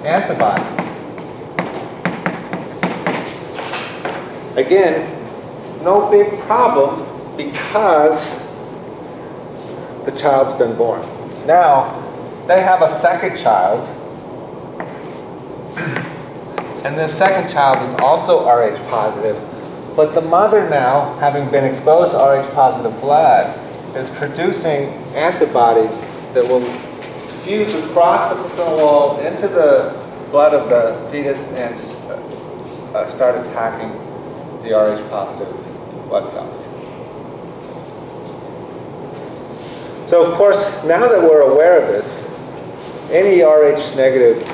antibodies. Again, no big problem because the child's been born. Now, they have a second child, and this second child is also Rh positive, but the mother now, having been exposed to Rh positive blood, is producing antibodies that will fuse across the placental wall into the blood of the fetus and start attacking the Rh positive blood cells. So of course, now that we're aware of this, any Rh negative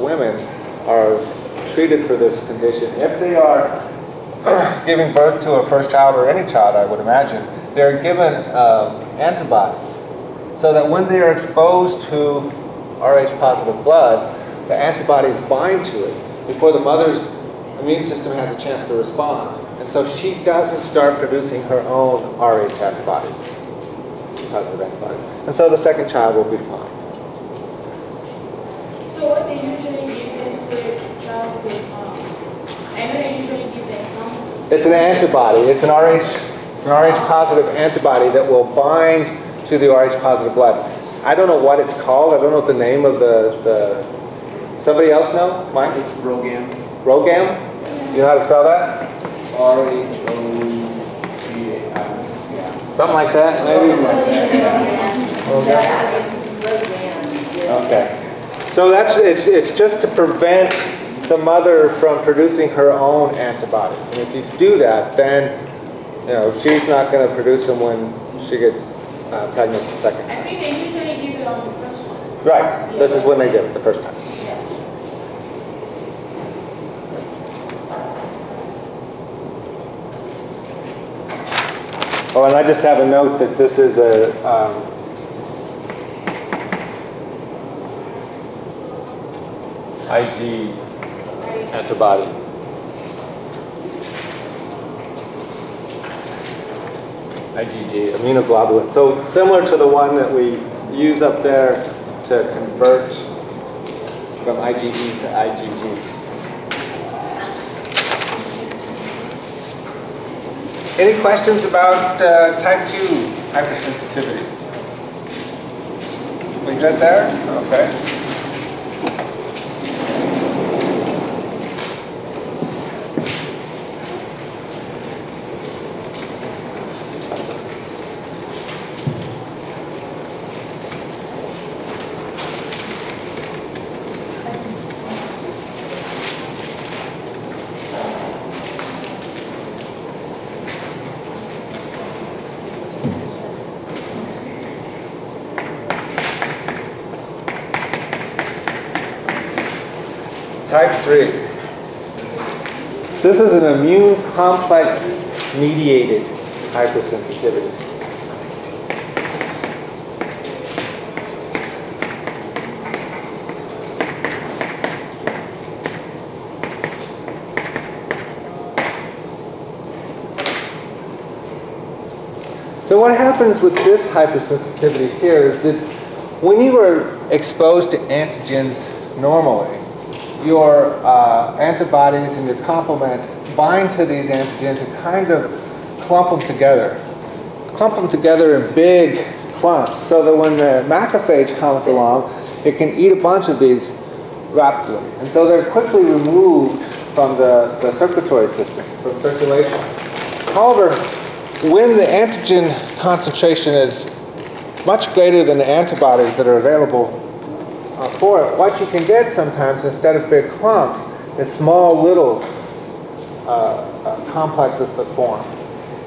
women are treated for this condition. If they are giving birth to a first child, or any child I would imagine, they're given antibodies so that when they are exposed to Rh positive blood, the antibodies bind to it before the mother's immune system has a chance to respond. And so she doesn't start producing her own Rh antibodies, positive antibodies. And so the second child will be fine. So what they usually give them to the child with, I know they usually give them something. It's an antibody. It's an Rh positive antibody that will bind to the Rh positive bloods. I don't know what it's called. I don't know what the name of the somebody else know? Mike? It's Rogam. Rogam? You know how to spell that? R-H-O-G-A-M. Something like that, maybe? Okay. So it's just to prevent the mother from producing her own antibodies. And if you do that, then she's not going to produce them when she gets pregnant the second time. I think they usually give it on the first one. Right. This is when they give it the first time. Oh, and I just have a note that this is a Ig antibody. IgG, immunoglobulin. So similar to the one that we use up there to convert from IgE to IgG. Any questions about type 2 hypersensitivities? We good there? Okay. Type 3. This is an immune complex mediated hypersensitivity. So what happens with this hypersensitivity here is that when you are exposed to antigens normally, your antibodies and your complement bind to these antigens and kind of clump them together. Clump them together in big clumps so that when the macrophage comes along, it can eat a bunch of these rapidly. And so they're quickly removed from the circulatory system, from circulation. However, when the antigen concentration is much greater than the antibodies that are available for it, what you can get sometimes, instead of big clumps, is small little complexes that form.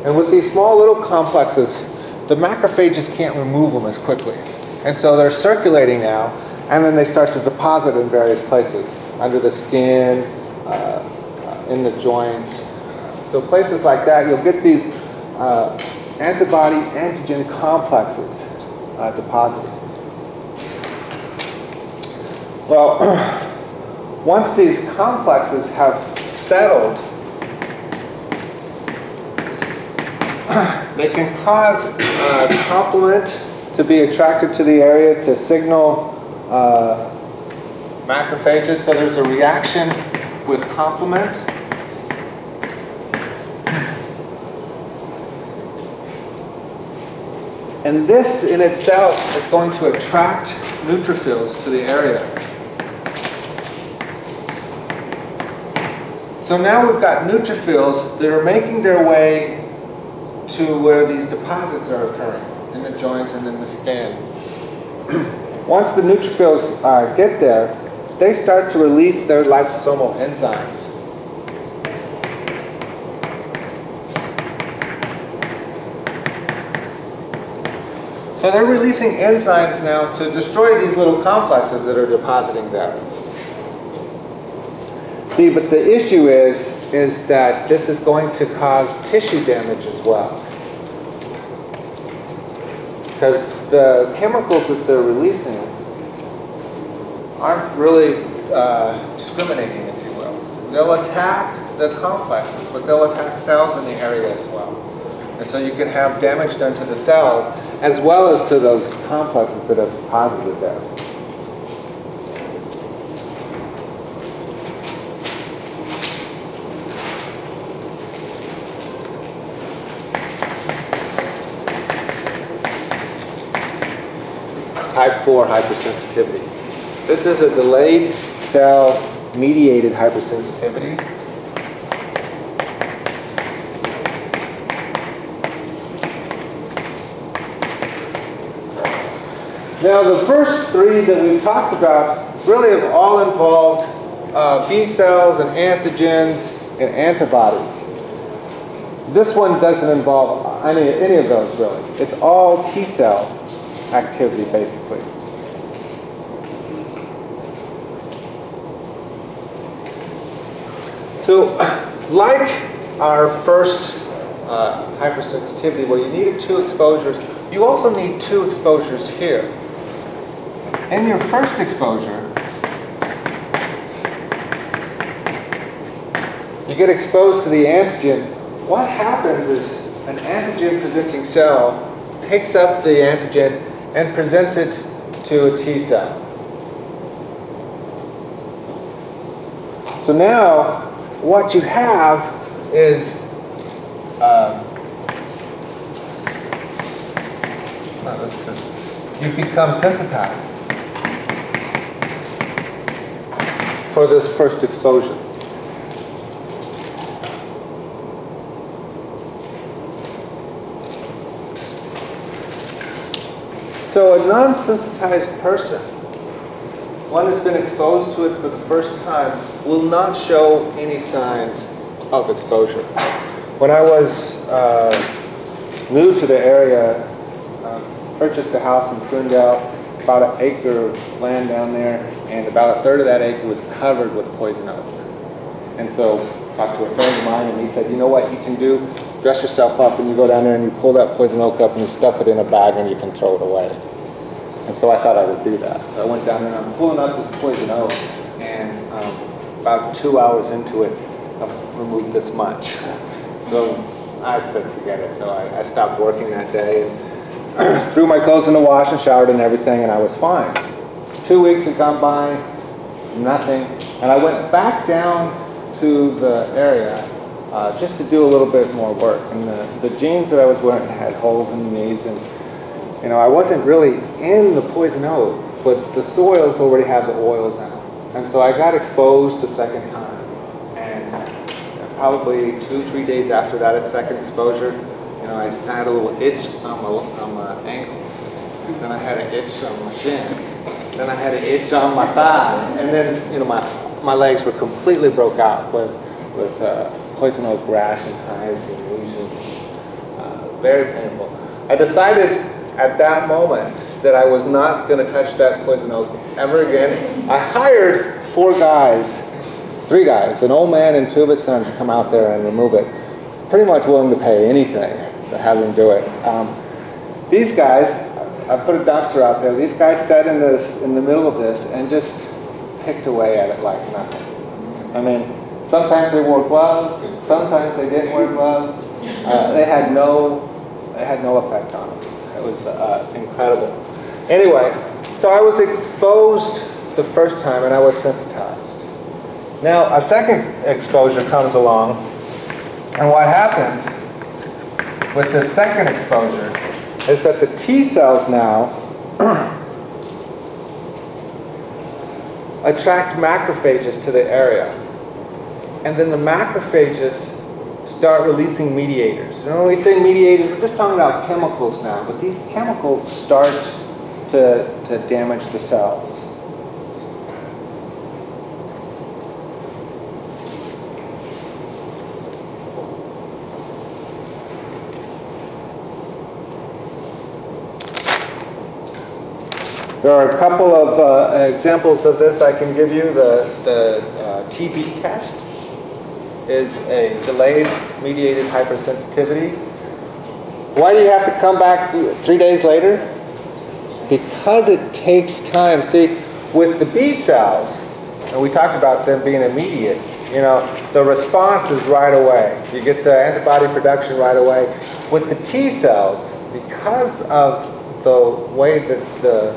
And with these small little complexes, the macrophages can't remove them as quickly. And so they're circulating now, and then they start to deposit in various places, under the skin, in the joints. So places like that, you'll get these antibody-antigen complexes deposited. Well, once these complexes have settled, they can cause complement to be attracted to the area to signal macrophages. So there's a reaction with complement. And this in itself is going to attract neutrophils to the area. So now we've got neutrophils that are making their way to where these deposits are occurring, in the joints and in the skin. Once the neutrophils get there, they start to release their lysosomal enzymes. So they're releasing enzymes now to destroy these little complexes that are depositing there. See, but the issue is that this is going to cause tissue damage as well. Because the chemicals that they're releasing aren't really discriminating, if you will. They'll attack the complexes, but they'll attack cells in the area as well. And so you can have damage done to the cells as well as to those complexes that are deposited there. Type 4 hypersensitivity. This is a delayed cell mediated hypersensitivity. Now the first three that we've talked about really have all involved B cells and antigens and antibodies. This one doesn't involve any of those really. It's all T cell activity basically. So like our first hypersensitivity where you needed 2 exposures, you also need 2 exposures here. In your first exposure, you get exposed to the antigen. What happens is an antigen-presenting cell takes up the antigen and presents it to a T cell. So now, what you have is you become sensitized for this first exposure. So a non-sensitized person, one who's been exposed to it for the first time, will not show any signs of exposure. When I was new to the area, purchased a house in Prundale, about an acre of land down there, and about a third of that acre was covered with poison oak. And so I talked to a friend of mine, and he said, you know what you can do? Dress yourself up, and you go down there and you pull that poison oak up and you stuff it in a bag and you can throw it away. And so I thought I would do that. So I went down there and I'm pulling up this poison oak, and about 2 hours into it, I've removed this much. So I said, forget it. So I stopped working that day and threw my clothes in the wash and showered and everything, and I was fine. 2 weeks had gone by, nothing. And I went back down to the area just to do a little bit more work. And the jeans that I was wearing had holes in the knees, and you know, I wasn't really in the poison oak, but the soils already had the oils in them. And so I got exposed the second time. And probably 2-3 days after that second exposure, you know, I had a little itch on my ankle. Then I had an itch on my shin. Then I had an itch on my thigh. And then, you know, my legs were completely broke out with poison oak rash and hives and lesions. Very painful. I decided at that moment that I was not going to touch that poison oak ever again. I hired 3 guys, an old man and 2 of his sons to come out there and remove it. Pretty much willing to pay anything to have them do it. These guys, I put a dumpster out there. These guys sat in the middle of this and just picked away at it like nothing. I mean, sometimes they wore gloves, sometimes they didn't wear gloves. They had no effect on them. It was incredible. Anyway, so I was exposed the first time and I was sensitized. Now a second exposure comes along, and what happens with this second exposure is that the T cells now attract macrophages to the area. And then the macrophages start releasing mediators. And when we say mediators, we're just talking about chemicals now, but these chemicals start to damage the cells. There are a couple of examples of this I can give you. The TB test is a delayed mediated hypersensitivity. Why do you have to come back 3 days later? Because it takes time. See, with the B cells, and we talked about them being immediate, you know, the response is right away. You get the antibody production right away. With the T cells, because of the way that the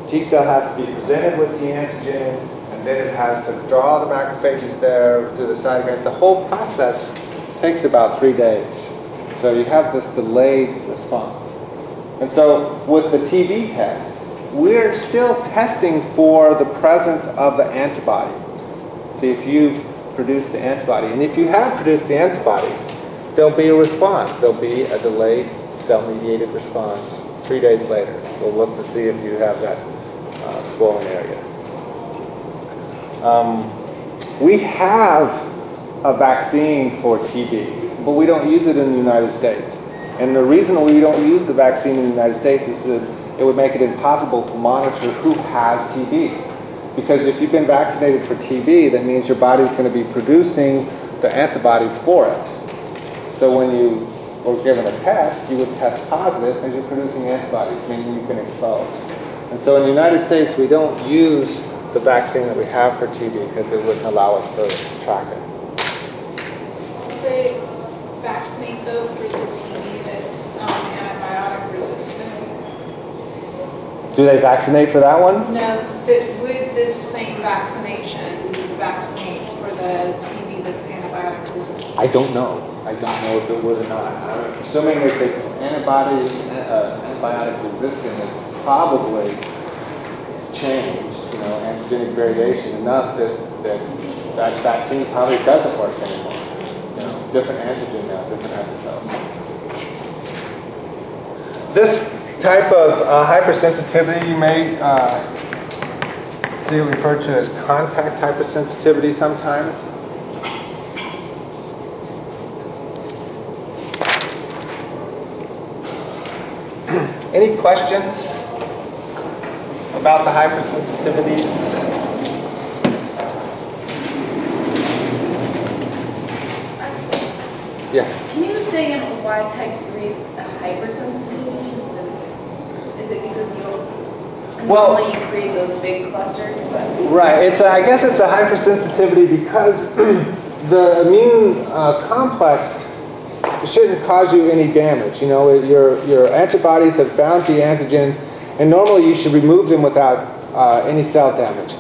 T cell has to be presented with the antigen, and then it has to draw the macrophages there, do the cytokines. The whole process takes about 3 days. So you have this delayed response. And so with the TB test, we're still testing for the presence of the antibody. See if you've produced the antibody. And if you have produced the antibody, there'll be a response. There'll be a delayed cell-mediated response 3 days later. We'll look to see if you have that swollen area. We have a vaccine for TB, but we don't use it in the United States. And the reason we don't use the vaccine in the United States is that it would make it impossible to monitor who has TB. Because if you've been vaccinated for TB, that means your body's going to be producing the antibodies for it. So when you were given a test, you would test positive because you're producing antibodies, meaning you've been exposed. And so in the United States, we don't use the vaccine that we have for TB because it wouldn't allow us to track it. Say vaccinate though for the TB that's antibiotic resistant. Do they vaccinate for that one? No, but with this same vaccination, we would vaccinate for the TB that's antibiotic resistant. I don't know. I don't know if it would or not. Assuming if it's antibiotic resistant, it's probably changed, you know, antigenic variation enough that vaccine probably doesn't work anymore. You know, different antigen now, different antigens. This type of hypersensitivity you may see referred to as contact hypersensitivity sometimes. Any questions about the hypersensitivities? Yes? Can you say again why type 3 is a hypersensitivity? Is it because you don't, normally you create those big clusters? Right, I guess it's a hypersensitivity because the immune complex shouldn't cause you any damage. You know, your antibodies have bound to your antigens, and normally you should remove them without any cell damage.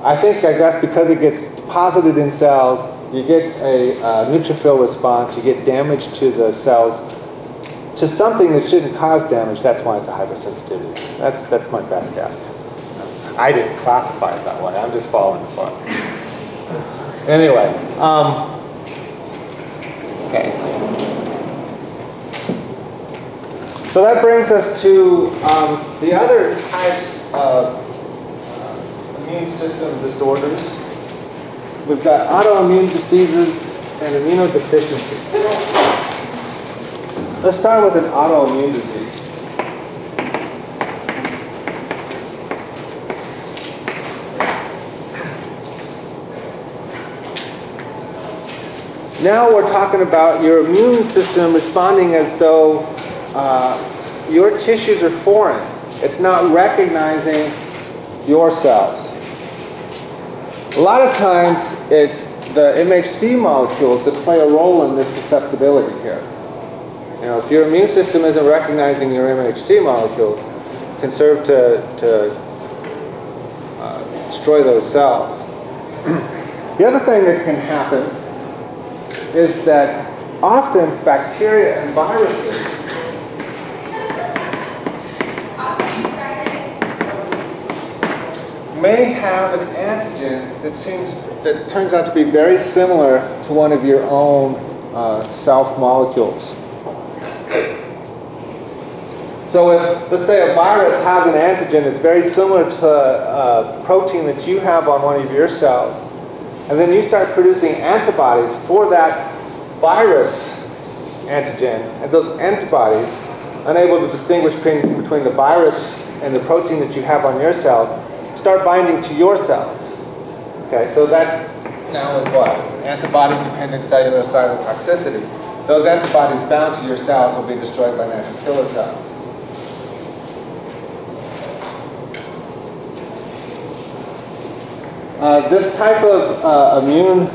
I guess because it gets deposited in cells, you get a neutrophil response, you get damage to the cells to something that shouldn't cause damage. That's why it's a hypersensitivity. That's my best guess. I didn't classify it that way. I'm just following the book. Anyway, okay. So that brings us to the other types of immune system disorders. We've got autoimmune diseases and immunodeficiencies. Let's start with an autoimmune disease. Now we're talking about your immune system responding as though your tissues are foreign. It's not recognizing your cells. A lot of times it's the MHC molecules that play a role in this susceptibility here. You know, if your immune system isn't recognizing your MHC molecules, it can serve to destroy those cells. The other thing that can happen is that often bacteria and viruses may have an antigen that turns out to be very similar to one of your own self molecules. So if, let's say, a virus has an antigen that's very similar to a protein that you have on one of your cells, and then you start producing antibodies for that virus antigen, and those antibodies, unable to distinguish between the virus and the protein that you have on your cells, start binding to your cells. Okay, so that now is what? Antibody-dependent cellular cytotoxicity. Those antibodies bound to your cells will be destroyed by natural killer cells. This type of immune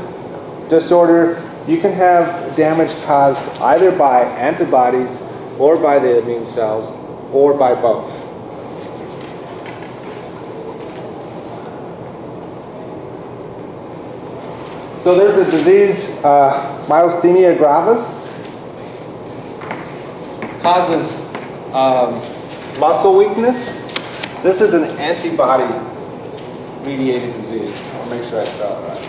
disorder, you can have damage caused either by antibodies or by the immune cells or by both. So there's a disease, myasthenia gravis, causes muscle weakness. This is an antibody-mediated disease. I'll make sure I spell it right.